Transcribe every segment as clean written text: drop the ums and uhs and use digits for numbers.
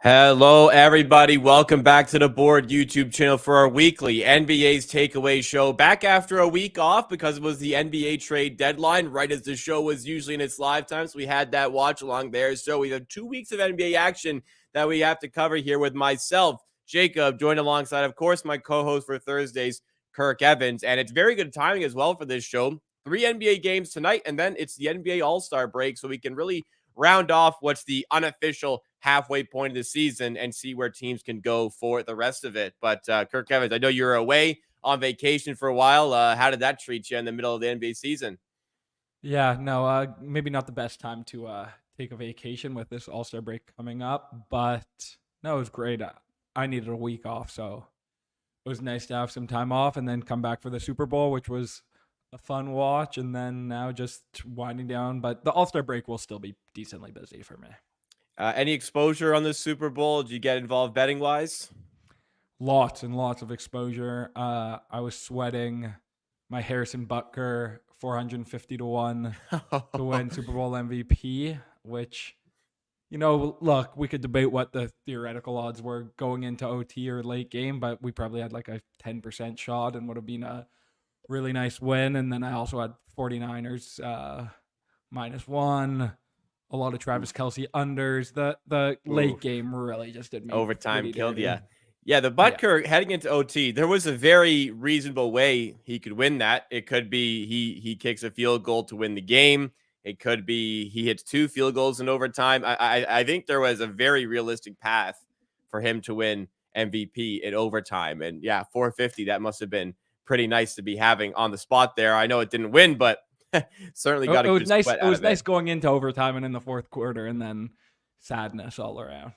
Hello, everybody. Welcome back to the Board YouTube channel for our weekly NBA's Takeaway Show. Back after a week off because it was the NBA trade deadline, right as the show was usually in its live time. So we had that watch along there. So we have 2 weeks of NBA action that we have to cover here with myself, Jacob, joined alongside, of course, my co-host for Thursdays, Kirk Evans. And it's very good timing as well for this show. 3 NBA games tonight, and then it's the NBA All-Star break. So we can really round off what's the unofficial halfway point of the season and see where teams can go for the rest of it. But Kirk Evans, I know you were away on vacation for a while. How did that treat you in the middle of the NBA season? Yeah, no, maybe not the best time to take a vacation with this All-Star break coming up, but no, it was great. I needed a week off, so it was nice to have some time off and then come back for the Super Bowl, which was a fun watch, and then now just winding down. But the All-Star break will still be decently busy for me. Any exposure on the Super Bowl? Did you get involved betting wise? Lots and lots of exposure. I was sweating my Harrison Butker 450 to 1 to win Super Bowl MVP, which, look, we could debate what the theoretical odds were going into OT or late game, but we probably had like a 10% shot and would have been a really nice win. And then I also had 49ers -1, a lot of Travis Kelce unders. The late game really just did me Overtime pretty killed dirty. you. Yeah, the Yeah. Butker heading into OT, there was a very reasonable way he could win that. It could be he kicks a field goal to win the game. It could be he hits 2 field goals in overtime. I think there was a very realistic path for him to win MVP in overtime. And yeah, 450, that must have been pretty nice to be having on the spot there. I know it didn't win, but certainly got It a was good nice. sweat It out was of it. nice going into overtime and in the fourth quarter, and then sadness all around.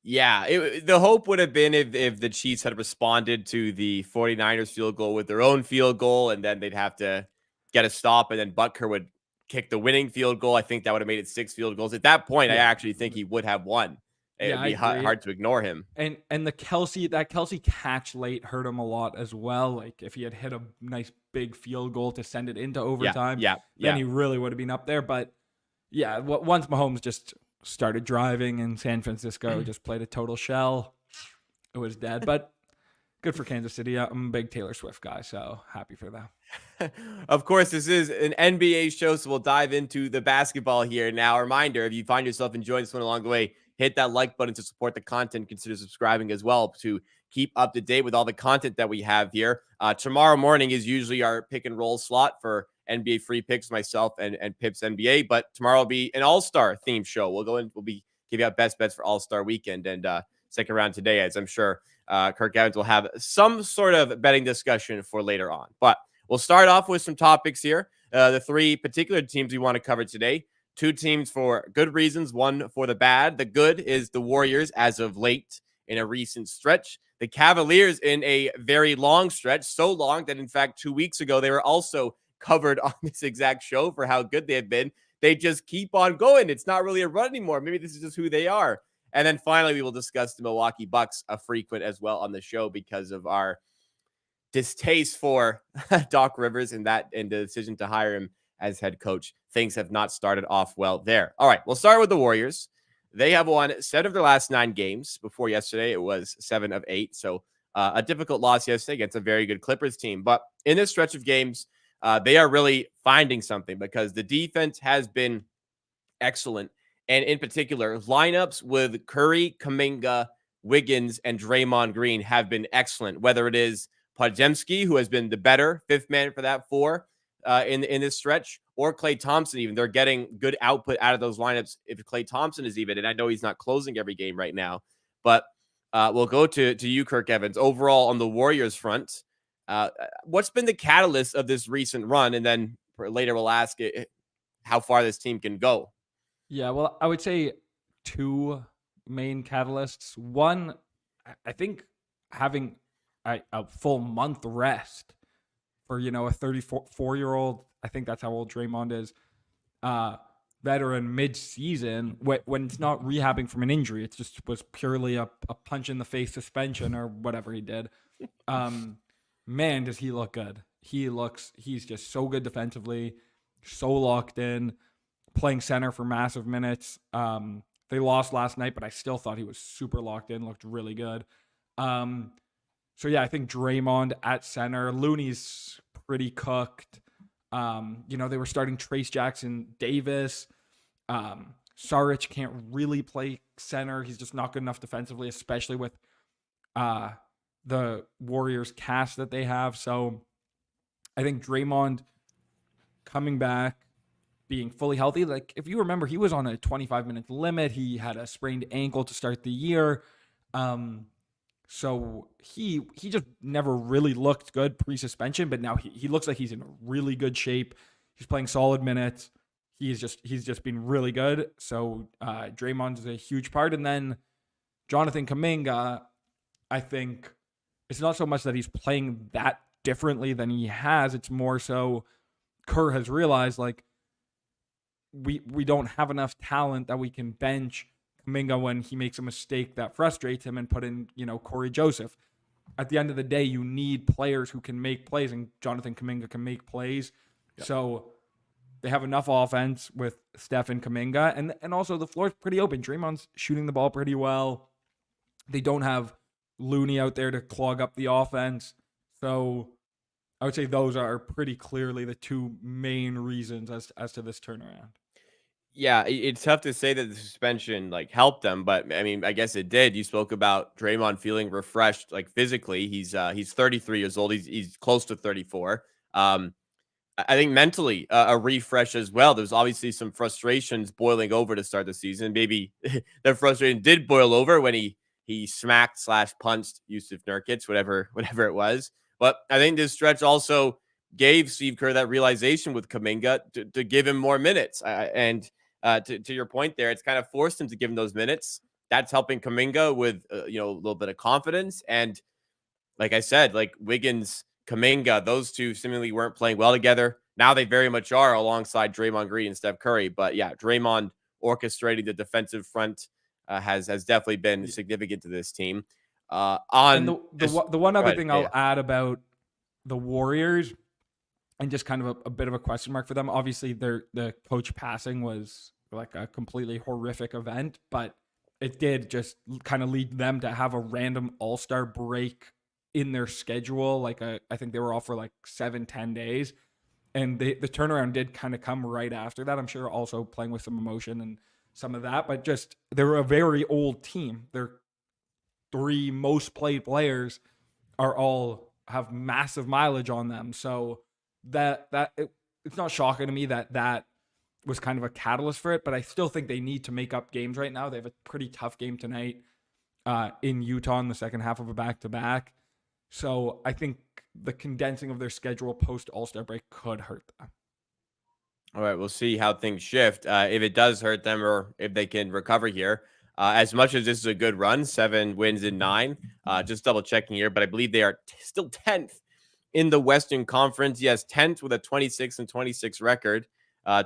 Yeah, the hope would have been if the Chiefs had responded to the 49ers field goal with their own field goal, and then they'd have to get a stop, and then Butker would kick the winning field goal. I think that would have made it 6 field goals. At that point, I Yeah, actually think he would have won. It yeah, would I be agree. hard to ignore him. And the Kelsey catch late hurt him a lot as well. Like if he had hit a nice big field goal to send it into Yeah, overtime, yeah, then yeah. he really would have been up there. But yeah, once Mahomes just started driving and San Francisco just played a total shell, it was dead. But good for Kansas City. I'm a big Taylor Swift guy, so happy for them. Of course, this is an NBA show, so we'll dive into the basketball here. Now, a reminder, if you find yourself enjoying this one along the way, hit that like button to support the content. Consider subscribing as well to keep up to date with all the content that we have here. Tomorrow morning is usually our pick and roll slot for NBA free picks, myself and Pips NBA. But tomorrow will be an all-star themed show. We'll be giving out best bets for all-star weekend and second round today, as I'm sure Kirk Evans will have some sort of betting discussion for later on. But we'll start off with some topics here. The 3 particular teams we want to cover today. 2 teams for good reasons, 1 for the bad. The good is the Warriors as of late in a recent stretch. The Cavaliers in a very long stretch, so long that in fact 2 weeks ago they were also covered on this exact show for how good they have been. They just keep on going. It's not really a run anymore. Maybe this is just who they are. And then finally, we will discuss the Milwaukee Bucks, a frequent as well on the show because of our distaste for Doc Rivers and the decision to hire him as head coach. Things have not started off well there. All right, we'll start with the Warriors. They have won 7 of their last 9 games. Before yesterday, it was 7 of 8. So a difficult loss yesterday against a very good Clippers team. But in this stretch of games, they are really finding something because the defense has been excellent. And in particular, lineups with Curry, Kuminga, Wiggins, and Draymond Green have been excellent. Whether it is Podziemski, who has been the better 5th man for that 4 in this stretch, or Klay Thompson, even. They're getting good output out of those lineups if Klay Thompson is even. And I know he's not closing every game right now, but we'll go to you, Kirk Evans. Overall, on the Warriors front, what's been the catalyst of this recent run? And then later we'll ask it, how far this team can go. Yeah, well, I would say 2 main catalysts. One, I think having a full month rest for a 34-year-old. I think that's how old Draymond is. Veteran mid-season when it's not rehabbing from an injury. It just was purely a punch in the face suspension or whatever he did. Man, does he look good. He's just so good defensively, so locked in, playing center for massive minutes. They lost last night, but I still thought he was super locked in, looked really good. So yeah, I think Draymond at center. Looney's pretty cooked. They were starting Trace Jackson Davis. Saric can't really play center. He's just not good enough defensively, especially with the Warriors cast that they have. So I think Draymond coming back, being fully healthy. Like, if you remember, he was on a 25-minute limit. He had a sprained ankle to start the year. So he just never really looked good pre-suspension, but now he looks like he's in really good shape. He's playing solid minutes. He's just been really good. So Draymond is a huge part. And then Jonathan Kuminga, I think it's not so much that he's playing that differently than he has. It's more so Kerr has realized, like, we don't have enough talent that we can bench Kuminga when he makes a mistake that frustrates him and put in, Corey Joseph. At the end of the day, you need players who can make plays, and Jonathan Kuminga can make plays. Yep. So they have enough offense with Steph and Kuminga, and also the floor's pretty open. Draymond's shooting the ball pretty well. They don't have Looney out there to clog up the offense. So I would say those are pretty clearly the two main reasons as to this turnaround. Yeah, it's tough to say that the suspension helped them, but I mean, I guess it did. You spoke about Draymond feeling refreshed, physically. He's 33 years old. He's close to 34. I think mentally a refresh as well. There's obviously some frustrations boiling over to start the season. Maybe the frustration did boil over when he smacked / punched Yusuf Nurkic, whatever it was. But I think this stretch also gave Steve Kerr that realization with Kuminga to give him more minutes. To your point there, it's kind of forced him to give him those minutes. That's helping Kuminga with a little bit of confidence. And like I said, Wiggins, Kuminga, those two seemingly weren't playing well together. Now they very much are, alongside Draymond Green and Steph Curry. But yeah, Draymond orchestrating the defensive front has definitely been significant to this team. And the one other thing I'll add about the Warriors, and just kind of a bit of a question mark for them. Obviously, the coach passing was like a completely horrific event, but it did just kind of lead them to have a random all-star break in their schedule. I think they were off for 7-10 days. And the turnaround did kind of come right after that. I'm sure also playing with some emotion and some of that, but just they're a very old team. Their three most played players have massive mileage on them. So it's not shocking to me that was kind of a catalyst for it, but I still think they need to make up games right now. They have a pretty tough game tonight in Utah in the second half of a back-to-back. So I think the condensing of their schedule post All-Star break could hurt them. All right, we'll see how things shift. If it does hurt them or if they can recover here. As much as this is a good run, 7 wins in 9, just double checking here, but I believe they are still 10th in the Western Conference. Yes, 10th with a 26-26 record.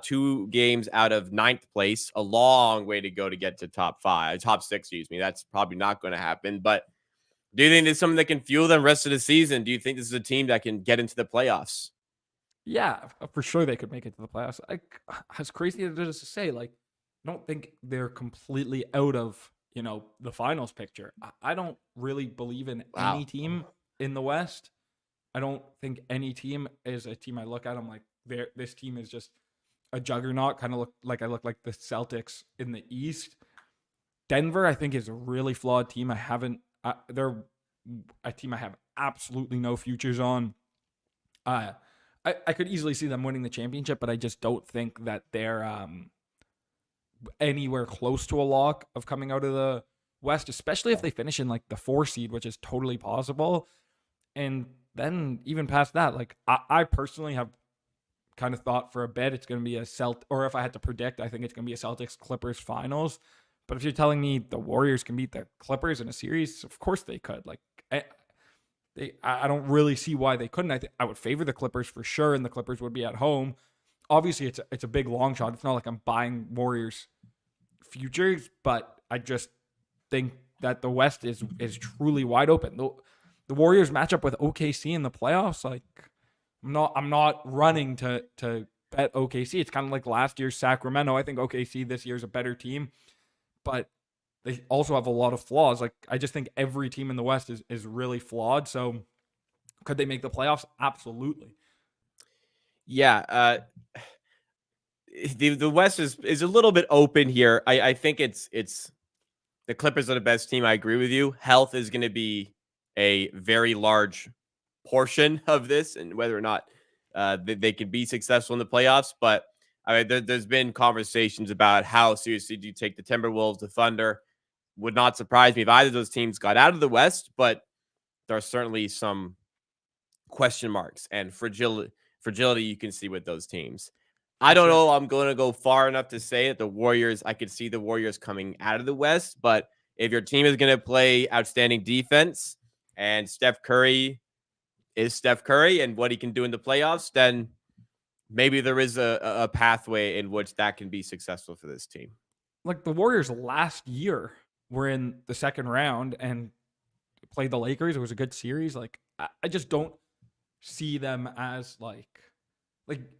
2 games out of 9th place. A long way to go to get to top 6, excuse me. That's probably not going to happen. But do you think there's something that can fuel them rest of the season? Do you think this is a team that can get into the playoffs? Yeah, for sure they could make it to the playoffs. As crazy as it is to say, I don't think they're completely out of, the finals picture. I don't really believe in any team in the West. I don't think any team is a team I look at. I'm like, this team is just a juggernaut. Kind of look like the Celtics in the East. Denver, I think, is a really flawed team. They're a team I have absolutely no futures on. I could easily see them winning the championship, but I just don't think that they're anywhere close to a lock of coming out of the West, especially if they finish in the 4 seed, which is totally possible. And then even past that, I personally have kind of thought for a bit it's going to be or if I had to predict, I think it's going to be a Celtics-Clippers finals. But if you're telling me the Warriors can beat the Clippers in a series, of course they could. I don't really see why they couldn't. I would favor the Clippers for sure, and the Clippers would be at home. Obviously, it's a big long shot. It's not like I'm buying Warriors futures, but I just think that the West is truly wide open. The Warriors match up with OKC in the playoffs. I'm not running to bet OKC. It's kind of like last year's Sacramento. I think OKC this year is a better team. but they also have a lot of flaws. Like, I just think every team in the West is really flawed. So could they make the playoffs? Absolutely. Yeah, the West is a little bit open here. I think it's the Clippers are the best team. I agree with you. Health is going to be a very large portion of this, and whether or not they can be successful in the playoffs. But I mean, there's been conversations about how seriously do you take the Timberwolves, the Thunder. Would not surprise me if either of those teams got out of the West, but there are certainly some question marks and fragility you can see with those teams. I For don't sure. know. I'm going to go far enough to say that the Warriors, I could see the Warriors coming out of the West, but if your team is going to play outstanding defense and Steph Curry is Steph Curry and what he can do in the playoffs, then maybe there is a pathway in which that can be successful for this team. Like, the Warriors last year were in the second round and played the Lakers. It was a good series. Like, I just don't see them as like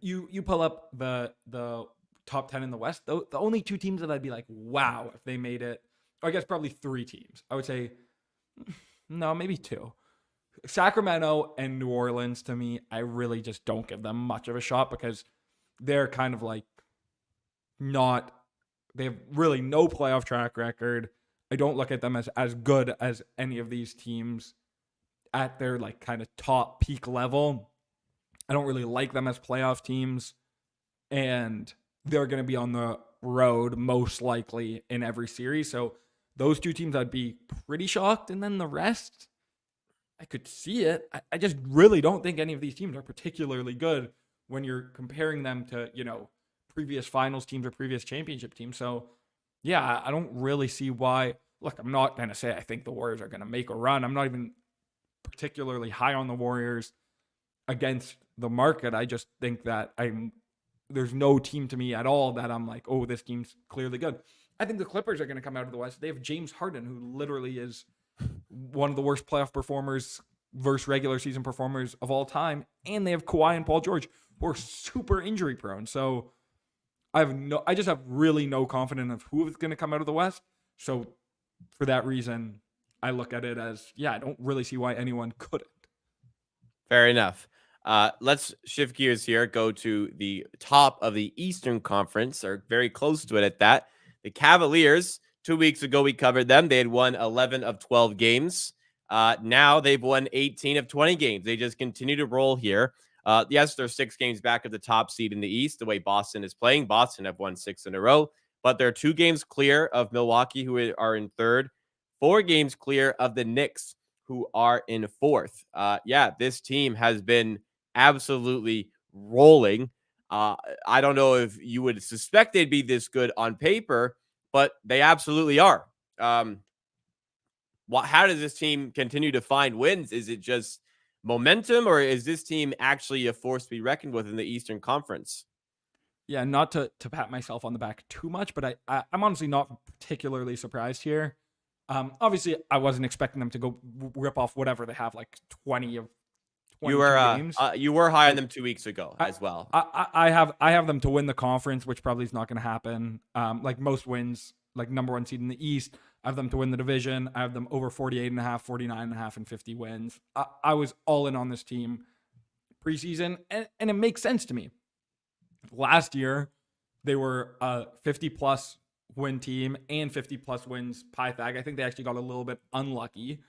you pull up the top 10 in the West. The only two teams that I'd be like, wow, if they made it, or I guess probably three teams. I would say no, maybe two. Sacramento and New Orleans, to me, I really just don't give them much of a shot because they're kind of like not, they have really no playoff track record. I don't look at them as good as any of these teams at their like kind of top peak level. I don't really like them as playoff teams, and they're going to be on the road most likely in every series. So those two teams, I'd be pretty shocked. And then the rest, I could see it. I just really don't think any of these teams are particularly good when you're comparing them to, previous finals teams or previous championship teams. So yeah, I don't really see why. Look, I'm not going to say I think the Warriors are going to make a run. I'm not even particularly high on the Warriors against the market. I just think that there's no team to me at all that I'm like, oh, this team's clearly good. I think the Clippers are going to come out of the West. They have James Harden, who literally is one of the worst playoff performers versus regular season performers of all time, and they have Kawhi and Paul George, who are super injury prone. So I just have really no confidence of who is going to come out of the West. So for that reason, I look at it as, I don't really see why anyone couldn't. Fair enough. Let's shift gears here. Go to the top of the Eastern Conference, or very close to it at that. The Cavaliers, 2 weeks ago, we covered them. They had won 11 of 12 games. Now they've won 18 of 20 games. They just continue to roll here. Yes, they're 6 games back of the top seed in the East, the way Boston is playing. Boston have won 6 in a row, but they're 2 games clear of Milwaukee, who are in third, 4 games clear of the Knicks, who are in fourth. This team has been absolutely rolling. I don't know if you would suspect they'd be this good on paper, but they absolutely are. How does this team continue to find wins? Is it just momentum, or is this team actually a force to be reckoned with in the Eastern Conference? Yeah, not to pat myself on the back too much, but I'm honestly not particularly surprised here. Obviously, I wasn't expecting them to go rip off whatever they have, like 20 of 22 games. You were high on them 2 weeks ago as well. I have them to win the conference, which probably is not going to happen. Like most wins, like number 1 seed in the East, I have them to win the division. I have them over 48.5, 49.5, and 50 wins. I was all in on this team preseason, and it makes sense to me. Last year, they were a 50-plus win team and 50-plus wins Pythag. I think they actually got a little bit unlucky.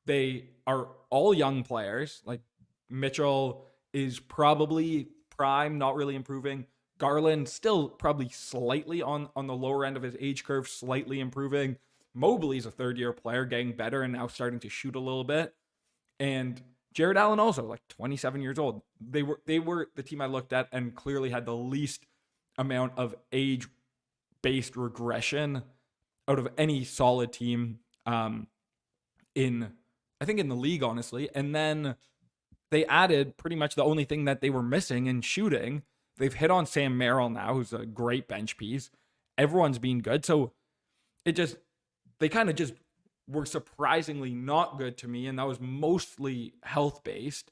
They are all young players. Like, Mitchell is probably prime, not really improving. Garland still probably slightly on the lower end of his age curve, slightly improving. Mobley's a third-year player, getting better and now starting to shoot a little bit. And Jared Allen also, like 27 years old. They were the team I looked at and clearly had the least amount of age-based regression out of any solid team in the league, honestly. And then they added pretty much the only thing that they were missing in shooting. They've hit on Sam Merrill now, who's a great bench piece. Everyone's been good. So they kind of just were surprisingly not good to me, and that was mostly health-based.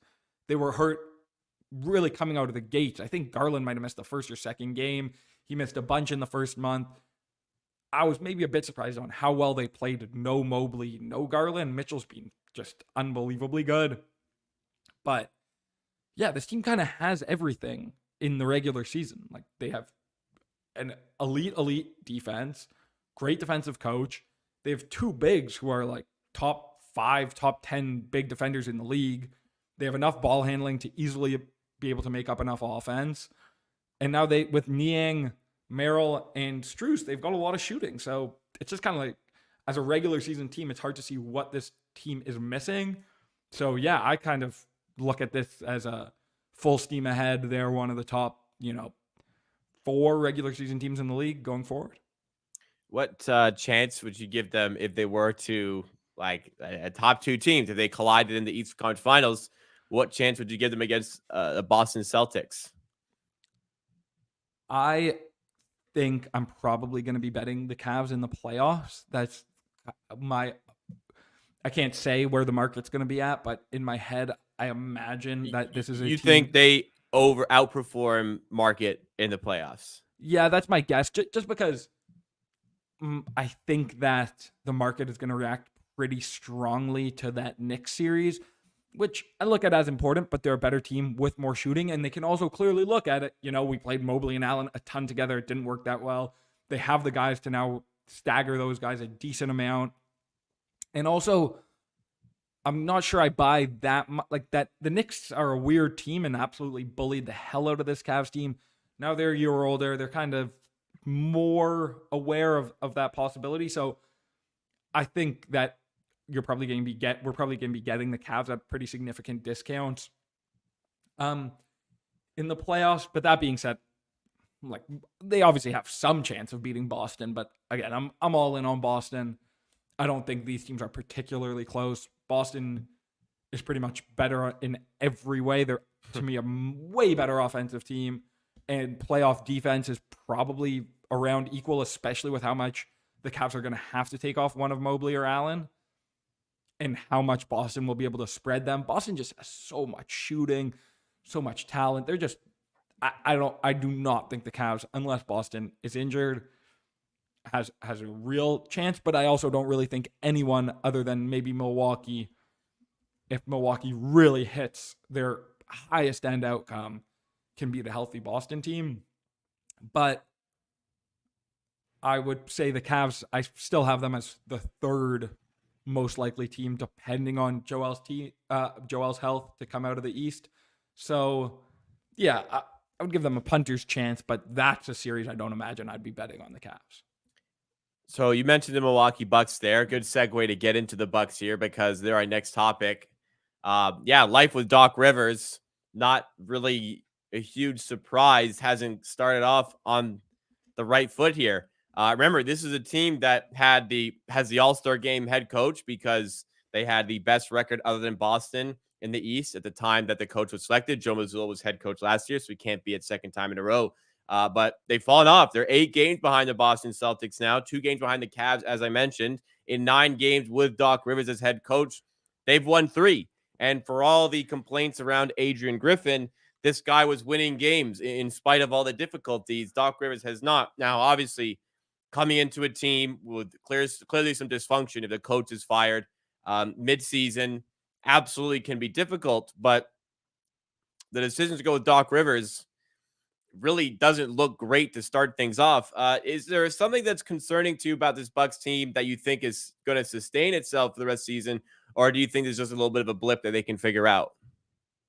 They were hurt really coming out of the gate. I think Garland might have missed the first or second game. He missed a bunch in the first month. I was maybe a bit surprised on how well they played. No Mobley, no Garland. Mitchell's been just unbelievably good. But yeah, this team kind of has everything in the regular season. Like they have an elite defense, great defensive coach. They have two bigs who are like top 5, top 10 big defenders in the league. They have enough ball handling to easily be able to make up enough offense. And now they, with Niang, Merrill, and Strus, they've got a lot of shooting. So it's just kind of like, as a regular season team, it's hard to see what this team is missing. So yeah, I kind of look at this as a full steam ahead. They're one of the top, 4 regular season teams in the league going forward. What chance would you give them if they were to, like, a top 2 teams, if they collided in the Eastern Conference Finals? What chance would you give them against the Boston Celtics? I think I'm probably going to be betting the Cavs in the playoffs. That's I can't say where the market's going to be at, but in my head, I imagine that this is a You team. think they outperform market in the playoffs? Yeah, that's my guess. Just because I think that the market is going to react pretty strongly to that Knicks series, which I look at as important, but they're a better team with more shooting. And they can also clearly look at it. We played Mobley and Allen a ton together. It didn't work that well. They have the guys to now stagger those guys a decent amount. And also, I'm not sure I buy that much. Like that, the Knicks are a weird team and absolutely bullied the hell out of this Cavs team. Now they're a year older. They're kind of more aware of that possibility. So I think that we're probably going to be getting the Cavs at pretty significant discounts in the playoffs. But that being said, like they obviously have some chance of beating Boston. But again, I'm all in on Boston. I don't think these teams are particularly close. Boston is pretty much better in every way. They're, to me, a way better offensive team. And playoff defense is probably around equal, especially with how much the Cavs are going to have to take off one of Mobley or Allen and how much Boston will be able to spread them. Boston just has so much shooting, so much talent. They're just, I do not think the Cavs, unless Boston is injured, has a real chance, but I also don't really think anyone other than maybe Milwaukee, if Milwaukee really hits their highest end outcome, can beat a healthy Boston team. But I would say the Cavs, I still have them as the third most likely team, depending on Joel's health, to come out of the East. So yeah, I would give them a punter's chance, but that's a series I don't imagine I'd be betting on the Cavs. So you mentioned the Milwaukee Bucks there. Good segue to get into the Bucks here because they're our next topic. Life with Doc Rivers, not really a huge surprise. Hasn't started off on the right foot here. Remember, this is a team that has the All-Star game head coach because they had the best record other than Boston in the East at the time that the coach was selected. Joe Mazzulla was head coach last year, so he can't be at second time in a row. But they've fallen off. They're 8 games behind the Boston Celtics now, 2 games behind the Cavs, as I mentioned. In 9 games with Doc Rivers as head coach, they've won 3. And for all the complaints around Adrian Griffin, this guy was winning games in spite of all the difficulties. Doc Rivers has not. Now, obviously, coming into a team with clearly some dysfunction, if the coach is fired mid-season, absolutely can be difficult. But the decision to go with Doc Rivers really doesn't look great to start things off. Is there something that's concerning to you about this Bucks team that you think is going to sustain itself for the rest of the season? Or do you think there's just a little bit of a blip that they can figure out?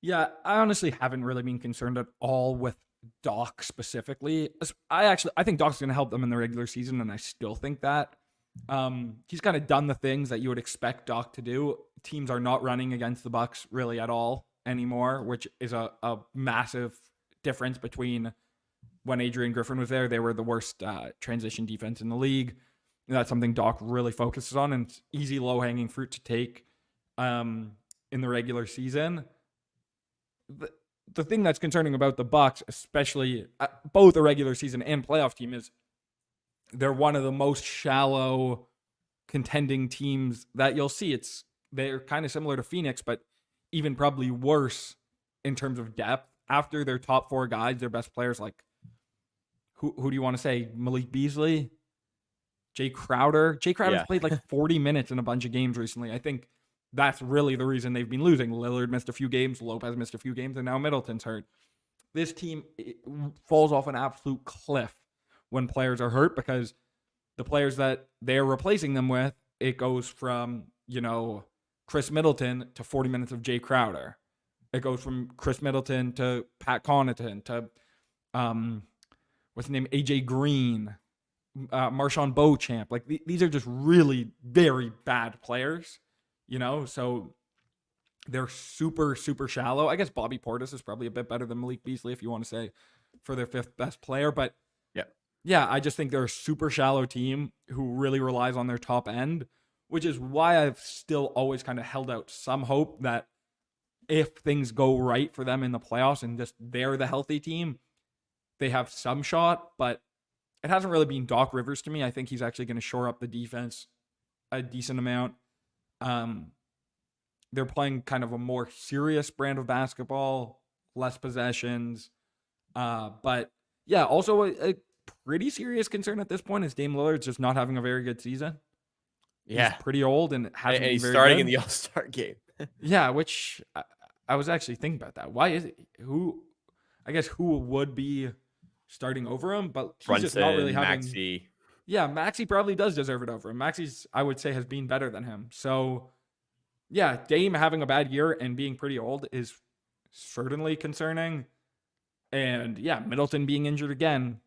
Yeah, I honestly haven't really been concerned at all with Doc specifically. I think Doc's going to help them in the regular season, and I still think that. He's kind of done the things that you would expect Doc to do. Teams are not running against the Bucks really at all anymore, which is a massive difference between when Adrian Griffin was there. They were the worst transition defense in the league. And that's something Doc really focuses on, and it's easy, low-hanging fruit to take in the regular season. The thing that's concerning about the Bucks, especially both a regular season and playoff team, is they're one of the most shallow contending teams that you'll see. They're kind of similar to Phoenix, but even probably worse in terms of depth. After their top 4 guys, their best players, like who do you want to say? Malik Beasley? Jay Crowder. Jay Crowder's Yeah. played like 40 minutes in a bunch of games recently. I think that's really the reason they've been losing. Lillard missed a few games, Lopez missed a few games, and now Middleton's hurt. This team falls off an absolute cliff when players are hurt because the players that they're replacing them with, it goes from, Chris Middleton to 40 minutes of Jay Crowder. It goes from Chris Middleton to Pat Connaughton to, what's his name, AJ Green, Marshawn Beauchamp. Like these are just really very bad players, so they're super, super shallow. I guess Bobby Portis is probably a bit better than Malik Beasley, if you want to say, for their fifth best player. But yeah, I just think they're a super shallow team who really relies on their top end, which is why I've still always kind of held out some hope that if things go right for them in the playoffs and just they're the healthy team, they have some shot. But it hasn't really been Doc Rivers to me. I think he's actually going to shore up the defense a decent amount. They're playing kind of a more serious brand of basketball, less possessions. But yeah, also a pretty serious concern at this point is Dame Lillard's just not having a very good season. Yeah. He's pretty old and hasn't been he's very starting good. in the All-Star game. Yeah, which I was actually thinking about that. Why is it? Who would be starting over him? But he's Brunson, just not really having. Maxey. Yeah, Maxey probably does deserve it over him. Maxey's, I would say, has been better than him. So, yeah, Dame having a bad year and being pretty old is certainly concerning. And yeah, Middleton being injured again,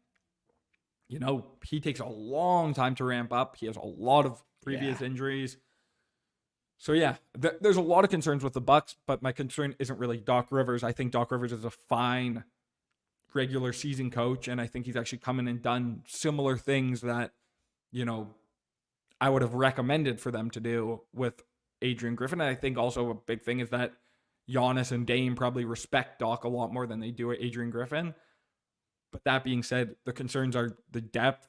he takes a long time to ramp up. He has a lot of previous injuries. So yeah, there's a lot of concerns with the Bucks, but my concern isn't really Doc Rivers. I think Doc Rivers is a fine regular season coach, and I think he's actually come in and done similar things that, I would have recommended for them to do with Adrian Griffin. And I think also a big thing is that Giannis and Dame probably respect Doc a lot more than they do Adrian Griffin. But that being said, the concerns are the depth.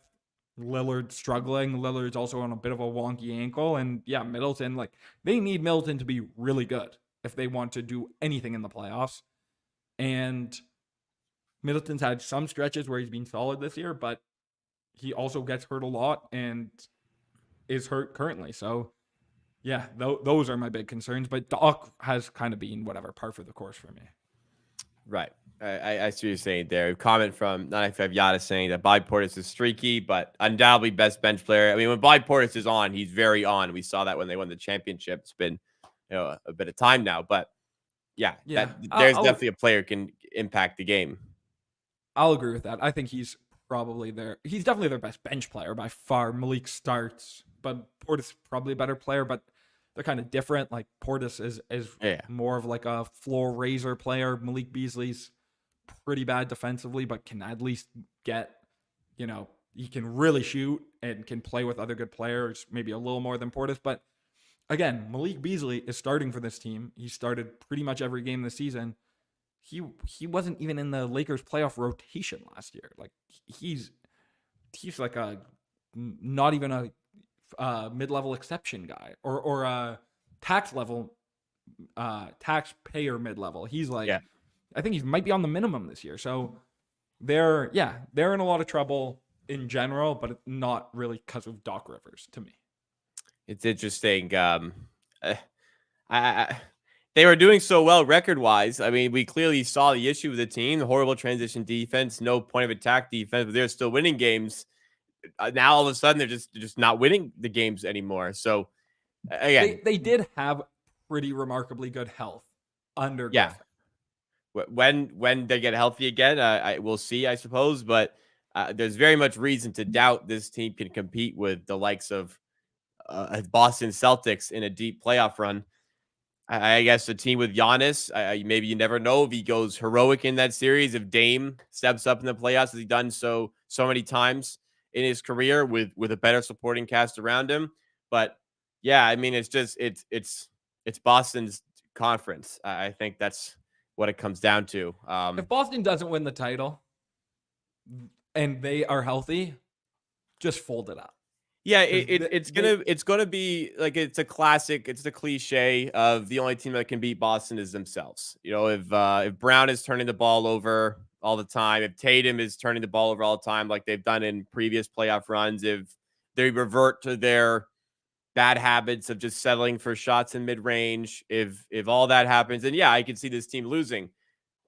Lillard struggling. Lillard's also on a bit of a wonky ankle. And yeah, Middleton, they need Middleton to be really good if they want to do anything in the playoffs. And Middleton's had some stretches where he's been solid this year, but he also gets hurt a lot and is hurt currently. So yeah, those are my big concerns. But Doc has kind of been par for the course for me. Right. I see what you're saying there. A comment from 95 Yada saying that Bobby Portis is streaky, but undoubtedly best bench player. I mean, when Bobby Portis is on, he's very on. We saw that when they won the championship. It's been a bit of time now, but yeah. There's definitely a player who can impact the game. I'll agree with that. I think he's definitely their best bench player by far. Malik starts, but Portis is probably a better player, but they're kind of different. Like Portis is more of like a floor raiser player. Malik Beasley's pretty bad defensively, but can at least get, he can really shoot and can play with other good players, maybe a little more than Portis. But again, Malik Beasley is starting for this team. He started pretty much every game this season. He wasn't even in the Lakers playoff rotation last year. Like he's like a not even a mid-level exception guy or a taxpayer mid-level. He's like, I think he might be on the minimum this year. So they're in a lot of trouble in general, but not really because of Doc Rivers to me. It's interesting. They were doing so well record-wise. I mean, we clearly saw the issue with the team, the horrible transition defense, no point of attack defense, but they're still winning games. Now all of a sudden they're just not winning the games anymore. So again, they did have pretty remarkably good health under Griffin. When they get healthy again, we'll see, I suppose. But there's very much reason to doubt this team can compete with the likes of Boston Celtics in a deep playoff run. I guess a team with Giannis, maybe you never know if he goes heroic in that series. If Dame steps up in the playoffs, as he's done so many times in his career with a better supporting cast around him. But yeah, I mean, it's Boston's conference. I think that's what it comes down to. If Boston doesn't win the title and they are healthy, just fold it up. Yeah, it's gonna be like it's a classic. It's the cliche of the only team that can beat Boston is themselves. If Brown is turning the ball over all the time, if Tatum is turning the ball over all the time, like they've done in previous playoff runs, if they revert to their bad habits of just settling for shots in mid-range. If all that happens, then yeah, I can see this team losing.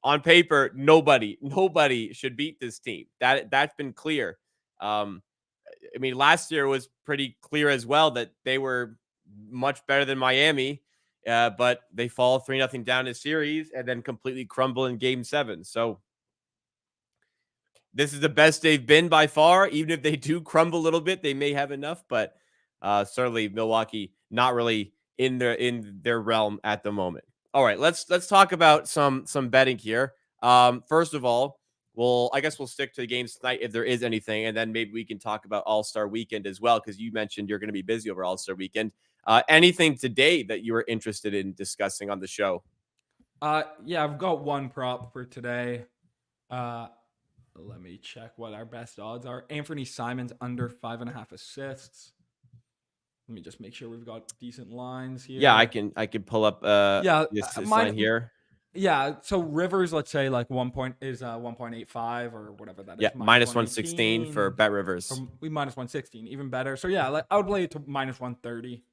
On paper, nobody should beat this team. That's been clear. Um, I mean, last year was pretty clear as well that they were much better than Miami, but they fall 3-0 down a series and then completely crumble in Game 7. So this is the best they've been by far. Even if they do crumble a little bit, they may have enough, but certainly Milwaukee not really in their realm at the moment. All right, let's talk about some betting here. First of all, I guess we'll stick to the games tonight if there is anything, and then maybe we can talk about All-Star Weekend as well, because you mentioned you're going to be busy over All-Star Weekend. Anything today that you were interested in discussing on the show? Yeah, I've got one prop for today. Let me check what our best odds are. Anthony Simons under 5.5 assists. Let me just make sure we've got decent lines here. Yeah, I can pull up this line here. Yeah, so Rivers, let's say like 1.85 or whatever that is. Yeah, minus 116 for Bet Rivers. We minus 116, even better. So yeah, like I would play it to minus 130.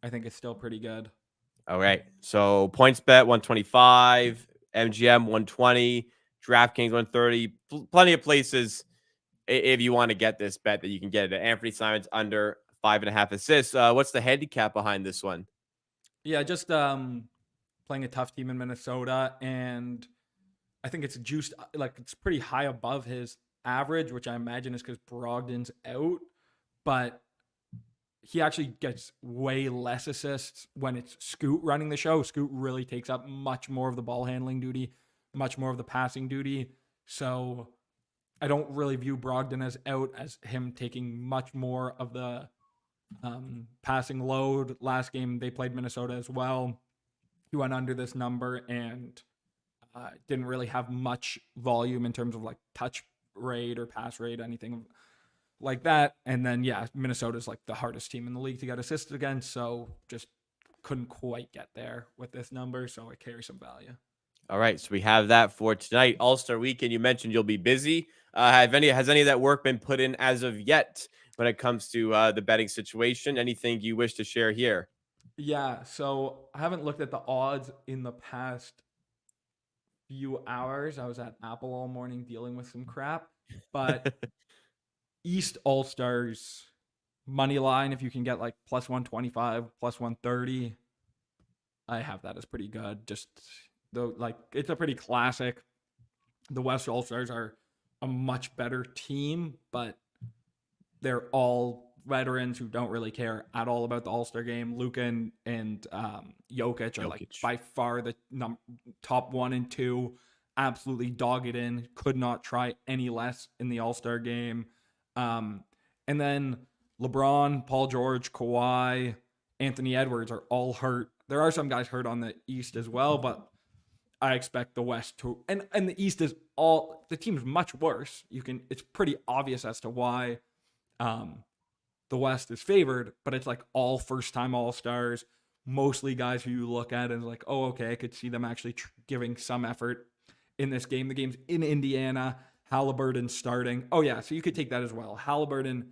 I think it's still pretty good. All right. So points bet 125, MGM 120, DraftKings 130. Plenty of places if you want to get this bet that you can get it. Anthony Simons under 5.5 assists. What's the handicap behind this one? Yeah, just playing a tough team in Minnesota, and I think it's juiced, like it's pretty high above his average, which I imagine is because Brogdon's out, but he actually gets way less assists when it's Scoot running the show. Scoot really takes up much more of the ball handling duty, much more of the passing duty. So I don't really view Brogdon as out, as him taking much more of the passing load. Last game they played Minnesota as well. He went under this number and didn't really have much volume in terms of like touch rate or pass rate, anything like that. And then, yeah, Minnesota's like the hardest team in the league to get assists against. So just couldn't quite get there with this number. So it carries some value. All right. So we have that for tonight. All-Star Weekend, you mentioned you'll be busy. Has any of that work been put in as of yet when it comes to the betting situation? Anything you wish to share here? Yeah. So I haven't looked at the odds in the past few hours. I was at Apple all morning dealing with some crap. But East All-Stars money line, if you can get like plus 125, plus 130, I have that as pretty good. Just though, like it's a pretty classic. The West All-Stars are a much better team, but they're all veterans who don't really care at all about the All-Star game. Luka and Jokic are like by far the top 1 and 2. Absolutely dog it in. Could not try any less in the All-Star game. And then LeBron, Paul George, Kawhi, Anthony Edwards are all hurt. There are some guys hurt on the East as well, but I expect the West to, and the East is all, the team's much worse. It's pretty obvious as to why the West is favored, but it's like all first-time All-Stars, mostly guys who you look at and like, oh, okay, I could see them actually giving some effort in this game. The game's in Indiana. Halliburton starting. Oh, yeah, so you could take that as well. Halliburton,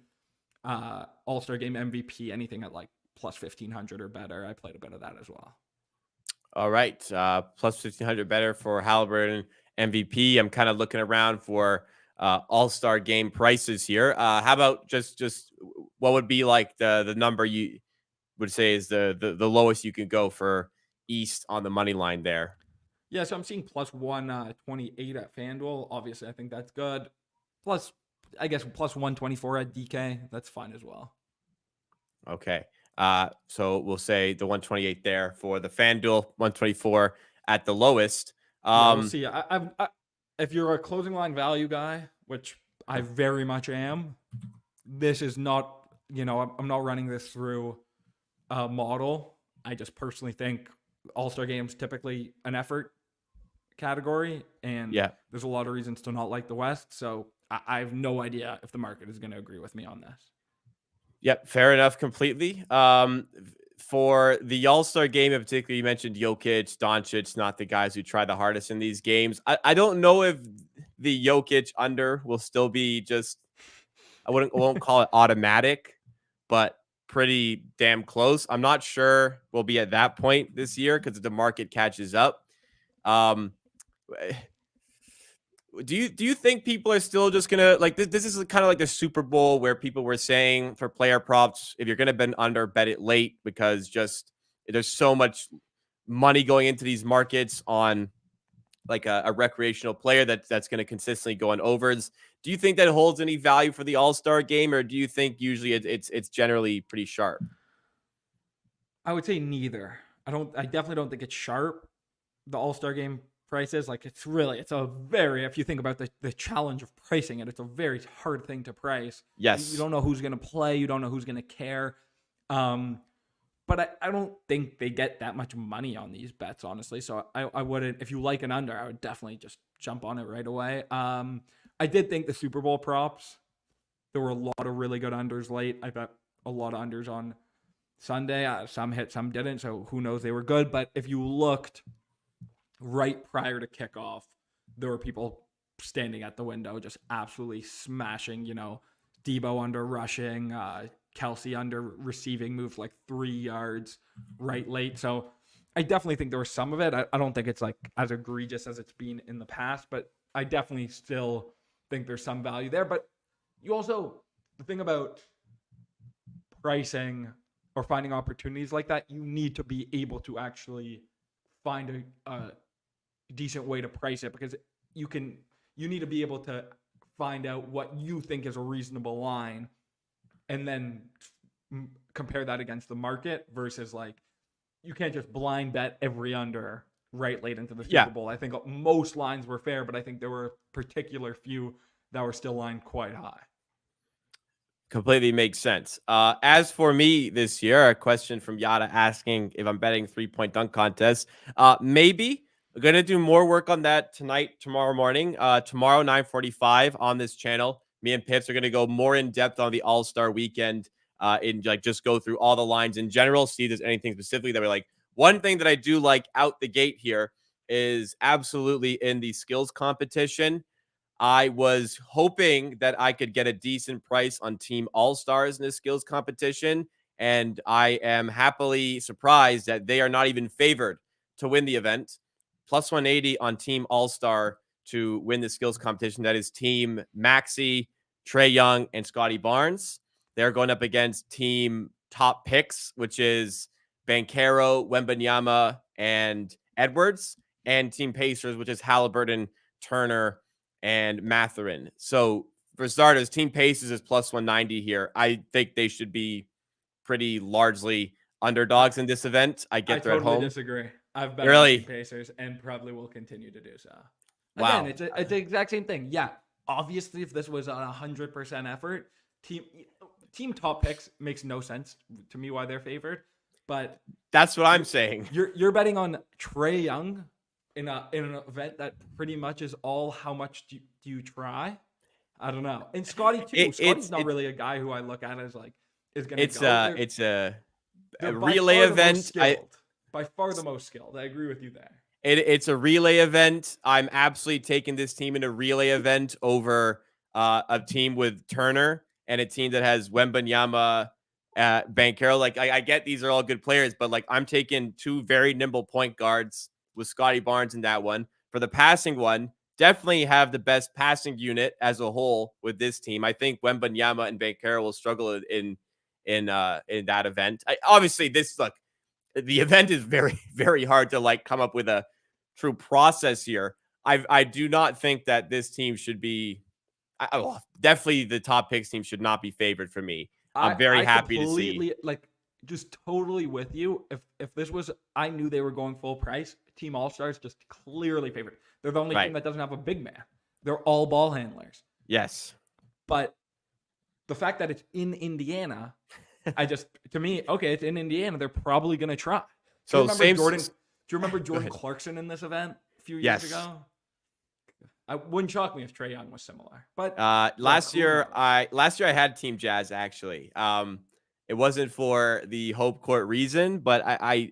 All-Star Game MVP, anything at like plus 1,500 or better. I played a bit of that as well. All right, plus 1,500 better for Halliburton MVP. I'm kind of looking around for All-Star Game prices here. How about just what would be like the number you would say is the lowest you can go for East on the money line there? Yeah, so I'm seeing plus 128 at FanDuel. Obviously, I think that's good. Plus, I guess plus 124 at DK. That's fine as well. Okay. So we'll say the 128 there for the FanDuel, 124 at the lowest. We'll see. I if you're a closing line value guy, which I very much am, this is not, I'm not running this through a model. I just personally think All-Star games typically an effort category, and there's a lot of reasons to not like the West. So I have no idea if the market is going to agree with me on this. Yep, fair enough completely. For the All-Star game in particular, you mentioned Jokic, Doncic, not the guys who try the hardest in these games. I don't know if the Jokic under will still be just, I won't call it automatic, but pretty damn close. I'm not sure we'll be at that point this year because the market catches up. Um, do you think people are still just gonna like this? This is kind of like the Super Bowl where people were saying for player props, if you're gonna bet under, bet it late because just there's so much money going into these markets on like a recreational player that's going to consistently go on overs. Do you think that holds any value for the All-Star game, or do you think usually it's generally pretty sharp? I would say neither. I definitely don't think it's sharp. The All-Star game prices, like it's a very, if you think about the challenge of pricing it, it's a very hard thing to price. Yes. You don't know who's going to play. You don't know who's going to care. But I don't think they get that much money on these bets, honestly. So I wouldn't, if you like an under, I would definitely just jump on it right away. I did think the Super Bowl props, there were a lot of really good unders late. I bet a lot of unders on Sunday. Some hit, some didn't. So who knows? They were good. But if you looked right prior to kickoff, there were people standing at the window just absolutely smashing, Debo under rushing, Kelsey under receiving, moved like 3 yards right late. So I definitely think there was some of it. I don't think it's like as egregious as it's been in the past, but I definitely still think there's some value there. But you also, the thing about pricing or finding opportunities like that, you need to be able to actually find a decent way to price it, because you need to be able to find out what you think is a reasonable line and then compare that against the market versus like you can't just blind bet every under right late into the Super Bowl. I think most lines were fair, but I think there were particular few that were still lined quite high. Completely makes sense. As for me this year, a question from Yada asking if I'm betting 3-point dunk contest. Maybe. We're going to do more work on that tomorrow morning. Tomorrow, 9:45 on this channel. Me and Pips are going to go more in depth on the All-Star weekend in like just go through all the lines in general, see if there's anything specifically that we're like. One thing that I do like out the gate here is absolutely in the skills competition. I was hoping that I could get a decent price on Team All-Stars in this skills competition, and I am happily surprised that they are not even favored to win the event. Plus 180 on Team All-Star to win the skills competition. That is Team Maxey, Trae Young, and Scotty Barnes. They're going up against Team Top Picks, which is Banchero, Wembanyama, and Edwards, and Team Pacers, which is Halliburton, Turner, and Mathurin. So for starters, Team Pacers is plus 190 here. I think they should be pretty largely underdogs in this event. I get they're totally at home. Disagree. I've bet Really? on Team Pacers and probably will continue to do so. Wow. Again, it's the exact same thing. Yeah, obviously, if this was a 100% effort, team Top Picks makes no sense to me why they're favored. But that's what I'm saying. You're betting on Trae Young in an event that pretty much is all how much do you try? I don't know. And Scotty too. Scotty's not really a guy who I look at as like is going to go. It's a relay event. By far the most skilled. I agree with you there. It's a relay event. I'm absolutely taking this team in a relay event over a team with Turner and a team that has Wembanyama, Banchero. Like I get these are all good players, but like I'm taking two very nimble point guards with Scotty Barnes in that one. For the passing one, definitely have the best passing unit as a whole with this team. I think Wembanyama and Banchero will struggle in that event. Obviously, the event is very, very hard to like come up with a true process here. I do not think that this team should be. Definitely, the top picks team should not be favored for me. I'm very happy to see. Like, just totally with you. If this was, I knew they were going full price. Team All Stars just clearly favored. They're the only team that doesn't have a big man. They're all ball handlers. Yes, but the fact that it's in Indiana. To me, okay, it's in Indiana. They're probably going to try. Do you remember Jordan Clarkson in this event a few years ago? I wouldn't shock me if Trae Young was similar. But last year I had Team Jazz actually. It wasn't for the Hope Court reason, but I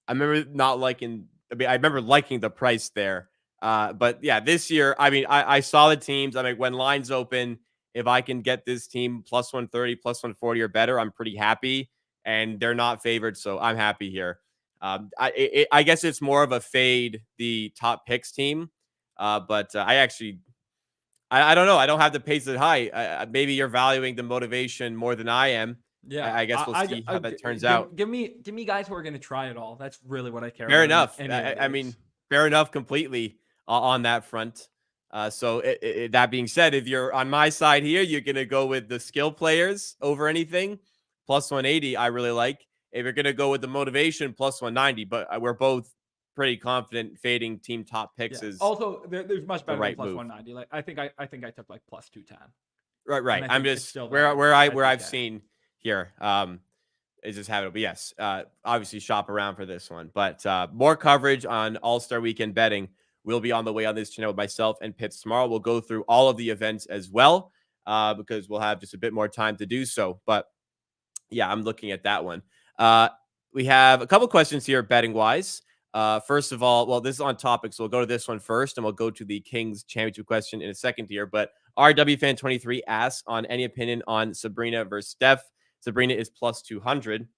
remember not liking. I remember liking the price there. But yeah, this year, I saw the teams. When lines open If I can get this team plus 130, plus 140 or better, I'm pretty happy. And they're not favored, so I'm happy here. I guess it's more of a fade the top picks team, but I don't know. I don't have the pace that high. Maybe you're valuing the motivation more than I am. Yeah, I guess we'll see how that turns out. Give me guys who are going to try it all. That's really what I care Fair about. enough. I mean, fair enough completely on that front. So that being said, if you're on my side here, you're going to go with the skill players over anything. Plus 180, I really like. If you're going to go with the motivation, plus 190. But we're both pretty confident fading team top picks is also there's much better right than plus move. 190. Like I think I took like plus 210. Right. I'm just still where I've seen here. Is just have it. But yes, obviously shop around for this one. But more coverage on All-Star Weekend betting will be on the way on this channel with myself and Pitts tomorrow. We'll go through all of the events as well because we'll have just a bit more time to do so. But yeah, I'm looking at that one. We have a couple questions here betting wise. First of all, well, this is on topic, so we'll go to this one first, and we'll go to the Kings championship question in a second here. But RWFan23 asks on any opinion on Sabrina versus Steph. Sabrina is plus 200.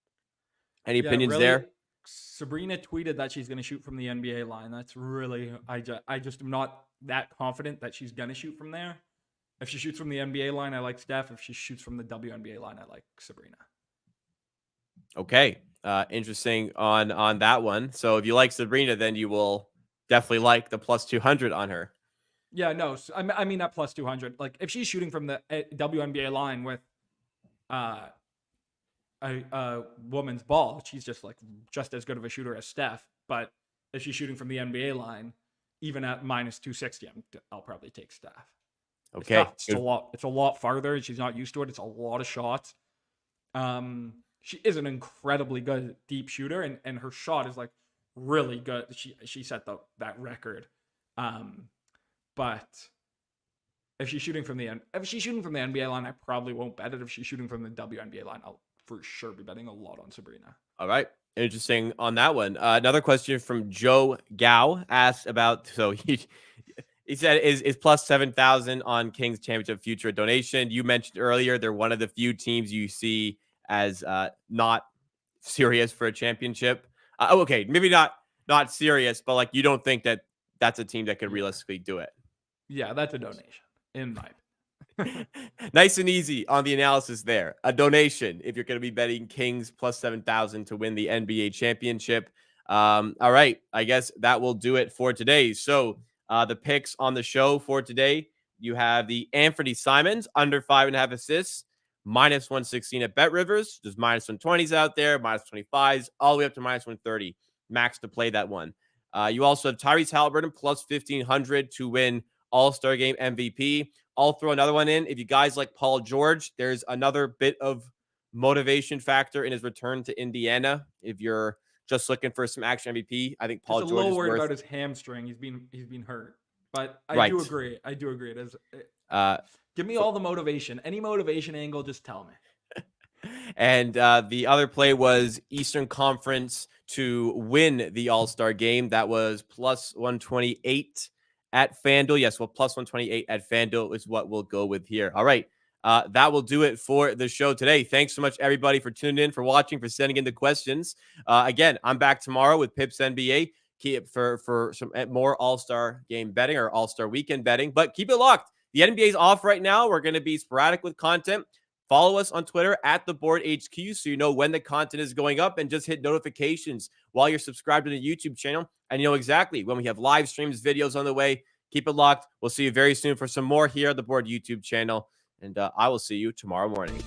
Any opinions there? Sabrina tweeted that she's going to shoot from the NBA line. That's really, I just am not that confident that she's going to shoot from there. If she shoots from the NBA line, I like Steph. If she shoots from the WNBA line, I like Sabrina. Okay. Interesting on that one. So if you like Sabrina, then you will definitely like the plus 200 on her. Yeah, no, I mean not plus 200. Like if she's shooting from the WNBA line with a woman's ball, she's just as good of a shooter as Steph. But if she's shooting from the NBA line, even at minus 260, I'll probably take Steph. Okay, it's a lot farther. She's not used to it. It's a lot of shots. She is an incredibly good deep shooter, and her shot is like really good. She set that record. But if she's shooting from the NBA line, I probably won't bet it. If she's shooting from the WNBA line, I'll for sure be betting a lot on Sabrina. All right. Interesting on that one. Another question from Joe Gao asked about, so he said, is plus 7,000 on Kings Championship future a donation? You mentioned earlier they're one of the few teams you see as not serious for a championship. Okay, maybe not serious, but like you don't think that that's a team that could realistically do it. Yeah, that's a donation in my opinion. Nice and easy on the analysis there. A donation if you're going to be betting Kings plus 7,000 to win the NBA championship. All right, I guess that will do it for today. So the picks on the show for today, you have the Anthony Simons under 5.5 assists, minus 116 at Bet Rivers. There's minus 120s out there, minus 25s, all the way up to minus 130. Max to play that one. You also have Tyrese Halliburton plus 1,500 to win All-Star Game MVP. I'll throw another one in. If you guys like Paul George, there's another bit of motivation factor in his return to Indiana. If you're just looking for some action MVP, I think Paul George is a little worried about his hamstring. He's been hurt, but I do agree. It is. Give me all the motivation. Any motivation angle, just tell me. And the other play was Eastern Conference to win the All-Star Game. That was plus 128 at FanDuel. Yes, well, plus 128 at FanDuel is what we'll go with here. All right. That will do it for the show today. Thanks so much, everybody, for tuning in, for watching, for sending in the questions. Again, I'm back tomorrow with Pips NBA for some more All-Star Game betting or All-Star Weekend betting. But keep it locked. The NBA is off right now. We're going to be sporadic with content. Follow us on Twitter at TheBoardHQ so you know when the content is going up, and just hit notifications while you're subscribed to the YouTube channel and you know exactly when we have live streams, videos on the way. Keep it locked. We'll see you very soon for some more here at the Board YouTube channel, and I will see you tomorrow morning.